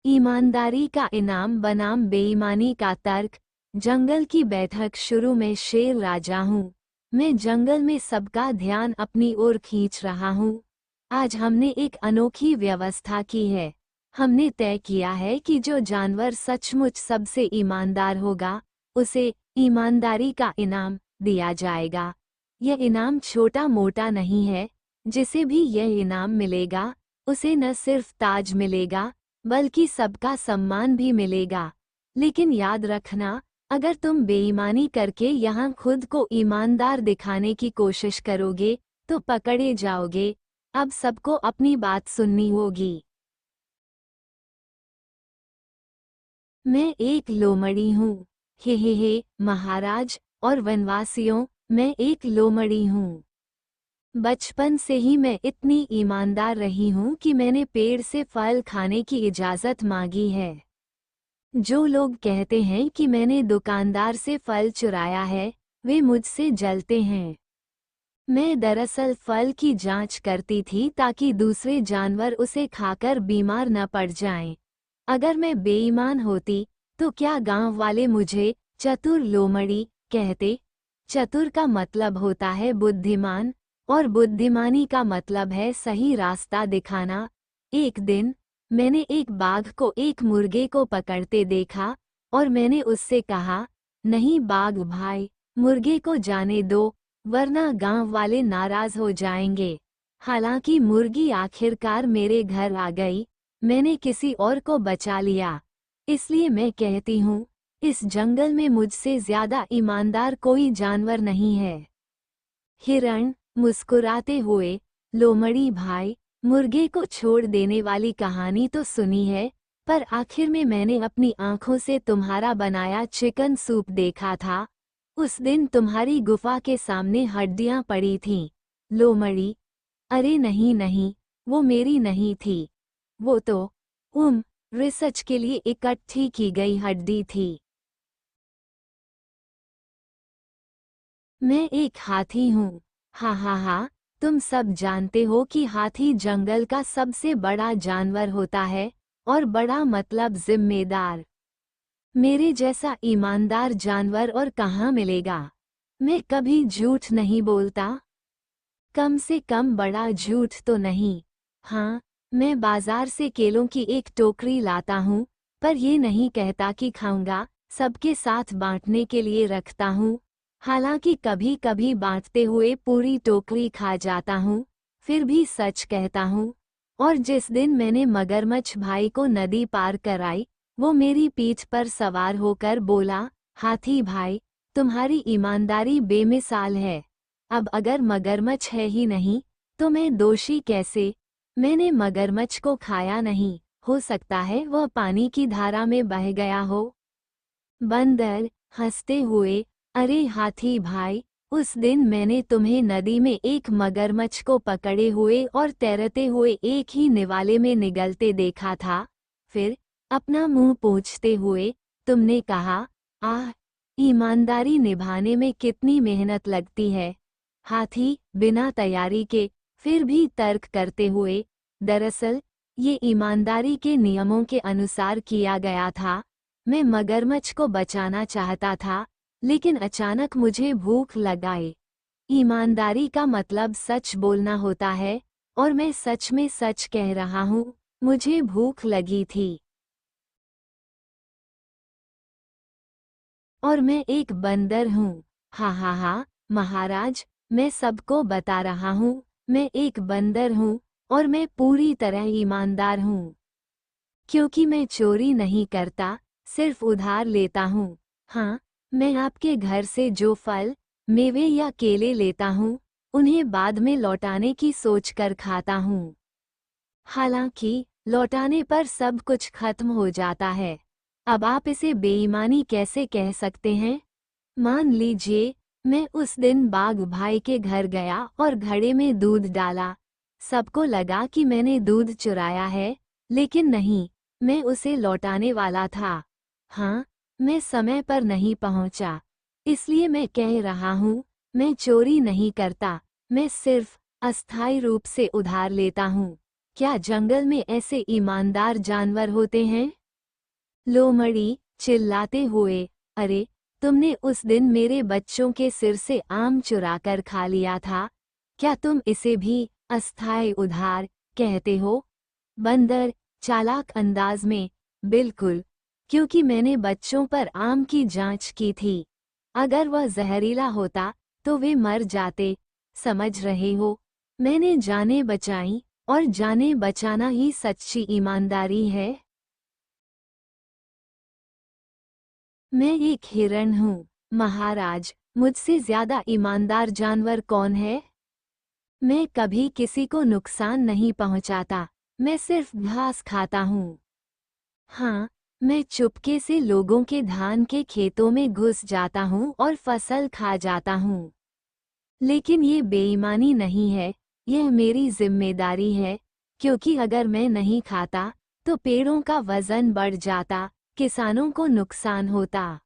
ईमानदारी का इनाम बनाम बेईमानी का तर्क। जंगल की बैठक शुरू में शेर राजा हूँ। मैं जंगल में सबका ध्यान अपनी ओर खींच रहा हूँ। आज हमने एक अनोखी व्यवस्था की है। हमने तय किया है कि जो जानवर सचमुच सबसे ईमानदार होगा, उसे ईमानदारी का इनाम दिया जाएगा। यह इनाम छोटा मोटा नहीं है। जिसे भी यह इनाम मिलेगा, उसे न सिर्फ ताज मिलेगा, बल्कि सबका सम्मान भी मिलेगा। लेकिन याद रखना, अगर तुम बेईमानी करके यहाँ खुद को ईमानदार दिखाने की कोशिश करोगे, तो पकड़े जाओगे। अब सबको अपनी बात सुननी होगी। मैं एक लोमड़ी हूँ। हे महाराज और वनवासियों, मैं एक लोमड़ी हूँ। बचपन से ही मैं इतनी ईमानदार रही हूँ कि मैंने पेड़ से फल खाने की इजाज़त मांगी है। जो लोग कहते हैं कि मैंने दुकानदार से फल चुराया है, वे मुझसे जलते हैं। मैं दरअसल फल की जांच करती थी ताकि दूसरे जानवर उसे खाकर बीमार न पड़ जाएं। अगर मैं बेईमान होती, तो क्या गांव वाले मुझे चतुर लोमड़ी कहते? चतुर का मतलब होता है बुद्धिमान, और बुद्धिमानी का मतलब है सही रास्ता दिखाना। एक दिन मैंने एक बाघ को एक मुर्गे को पकड़ते देखा, और मैंने उससे कहा, नहीं बाघ भाई, मुर्गे को जाने दो, वरना गांव वाले नाराज हो जाएंगे। हालांकि मुर्गी आखिरकार मेरे घर आ गई। मैंने किसी और को बचा लिया। इसलिए मैं कहती हूँ, इस जंगल में मुझसे ज्यादा ईमानदार कोई जानवर नहीं है। हिरण मुस्कुराते हुए, लोमड़ी भाई, मुर्गे को छोड़ देने वाली कहानी तो सुनी है, पर आखिर में मैंने अपनी आंखों से तुम्हारा बनाया चिकन सूप देखा था। उस दिन तुम्हारी गुफा के सामने हड्डियां पड़ी थीं। लोमड़ी, अरे नहीं नहीं, वो मेरी नहीं थी। वो तो रिसर्च के लिए इकट्ठी की गई हड्डी थी। मैं एक हाथी हूँ। हा, तुम सब जानते हो कि हाथी जंगल का सबसे बड़ा जानवर होता है, और बड़ा मतलब जिम्मेदार। मेरे जैसा ईमानदार जानवर और कहाँ मिलेगा। मैं कभी झूठ नहीं बोलता। कम से कम बड़ा झूठ तो नहीं। हाँ, मैं बाजार से केलों की एक टोकरी लाता हूँ, पर ये नहीं कहता कि खाऊंगा, सबके साथ बांटने के लिए रखता हूँ। हालांकि कभी कभी बांटते हुए पूरी टोकरी खा जाता हूँ, फिर भी सच कहता हूँ। और जिस दिन मैंने मगरमच्छ भाई को नदी पार कराई, वो मेरी पीठ पर सवार होकर बोला, हाथी भाई, तुम्हारी ईमानदारी बेमिसाल है। अब अगर मगरमच्छ है ही नहीं, तो मैं दोषी कैसे? मैंने मगरमच्छ को खाया नहीं, हो सकता है वह पानी की धारा में बह गया हो। बंदर हंसते हुए, अरे हाथी भाई, उस दिन मैंने तुम्हें नदी में एक मगरमच्छ को पकड़े हुए और तैरते हुए एक ही निवाले में निगलते देखा था। फिर अपना मुंह पोंछते हुए तुमने कहा, आह, ईमानदारी निभाने में कितनी मेहनत लगती है। हाथी बिना तैयारी के फिर भी तर्क करते हुए, दरअसल ये ईमानदारी के नियमों के अनुसार किया गया था। मैं मगरमच्छ को बचाना चाहता था, लेकिन अचानक मुझे भूख लग आई। ईमानदारी का मतलब सच बोलना होता है, और मैं सच में सच कह रहा हूँ, मुझे भूख लगी थी। और मैं एक बंदर हूँ। हा, महाराज, मैं सबको बता रहा हूँ, मैं एक बंदर हूँ, और मैं पूरी तरह ईमानदार हूँ। क्योंकि मैं चोरी नहीं करता, सिर्फ उधार लेता हूँ। हाँ, मैं आपके घर से जो फल, मेवे या केले लेता हूँ, उन्हें बाद में लौटाने की सोचकर खाता हूँ। हालांकि लौटाने पर सब कुछ खत्म हो जाता है। अब आप इसे बेईमानी कैसे कह सकते हैं? मान लीजिए, मैं उस दिन बाघ भाई के घर गया और घड़े में दूध डाला। सबको लगा कि मैंने दूध चुराया है, लेकिन नहीं, मैं उसे लौटाने वाला था। हाँ, मैं समय पर नहीं पहुंचा। इसलिए मैं कह रहा हूँ, मैं चोरी नहीं करता, मैं सिर्फ अस्थायी रूप से उधार लेता हूँ। क्या जंगल में ऐसे ईमानदार जानवर होते हैं? लोमड़ी चिल्लाते हुए, अरे तुमने उस दिन मेरे बच्चों के सिर से आम चुराकर खा लिया था, क्या तुम इसे भी अस्थायी उधार कहते हो? बंदर चालाक अंदाज में, बिल्कुल, क्योंकि मैंने बच्चों पर आम की जांच की थी। अगर वह जहरीला होता तो वे मर जाते, समझ रहे हो? मैंने जानें बचाई, और जानें बचाना ही सच्ची ईमानदारी है। मैं एक हिरण हूँ, महाराज, मुझसे ज्यादा ईमानदार जानवर कौन है? मैं कभी किसी को नुकसान नहीं पहुंचाता, मैं सिर्फ घास खाता हूँ। हाँ, मैं चुपके से लोगों के धान के खेतों में घुस जाता हूँ और फसल खा जाता हूँ। लेकिन ये बेईमानी नहीं है, यह मेरी जिम्मेदारी है, क्योंकि अगर मैं नहीं खाता, तो पेड़ों का वजन बढ़ जाता, किसानों को नुकसान होता।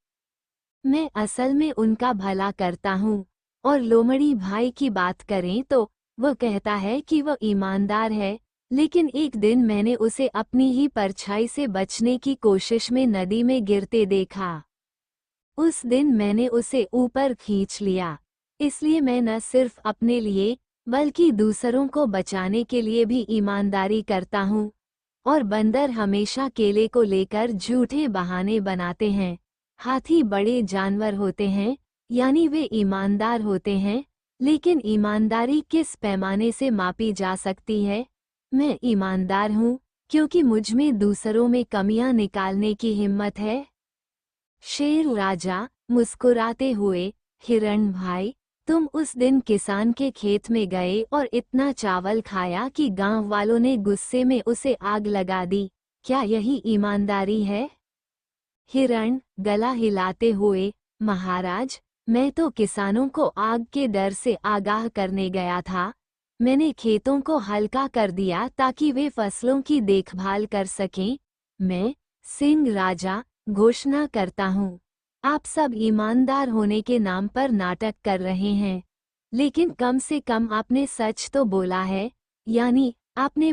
मैं असल में उनका भला करता हूँ। और लोमड़ी भाई की बात करें तो वह कहता है कि वह ईमानदार है, लेकिन एक दिन मैंने उसे अपनी ही परछाई से बचने की कोशिश में नदी में गिरते देखा। उस दिन मैंने उसे ऊपर खींच लिया, इसलिए मैं न सिर्फ अपने लिए बल्कि दूसरों को बचाने के लिए भी ईमानदारी करता हूँ। और बंदर हमेशा केले को लेकर झूठे बहाने बनाते हैं। हाथी बड़े जानवर होते हैं, यानी वे ईमानदार होते हैं, लेकिन ईमानदारी किस पैमाने से मापी जा सकती है? मैं ईमानदार हूँ क्योंकि मुझ में दूसरों में कमियां निकालने की हिम्मत है। शेर राजा मुस्कुराते हुए, हिरण भाई, तुम उस दिन किसान के खेत में गए और इतना चावल खाया कि गांव वालों ने गुस्से में उसे आग लगा दी, क्या यही ईमानदारी है? हिरण गला हिलाते हुए, महाराज, मैं तो किसानों को आग के डर से आगाह करने गया था। मैंने खेतों को हल्का कर दिया ताकि वे फसलों की देखभाल कर सकें। मैं सिंह राजा घोषणा करता हूँ, आप सब ईमानदार होने के नाम पर नाटक कर रहे हैं, लेकिन कम से कम आपने सच तो बोला है, यानी आपने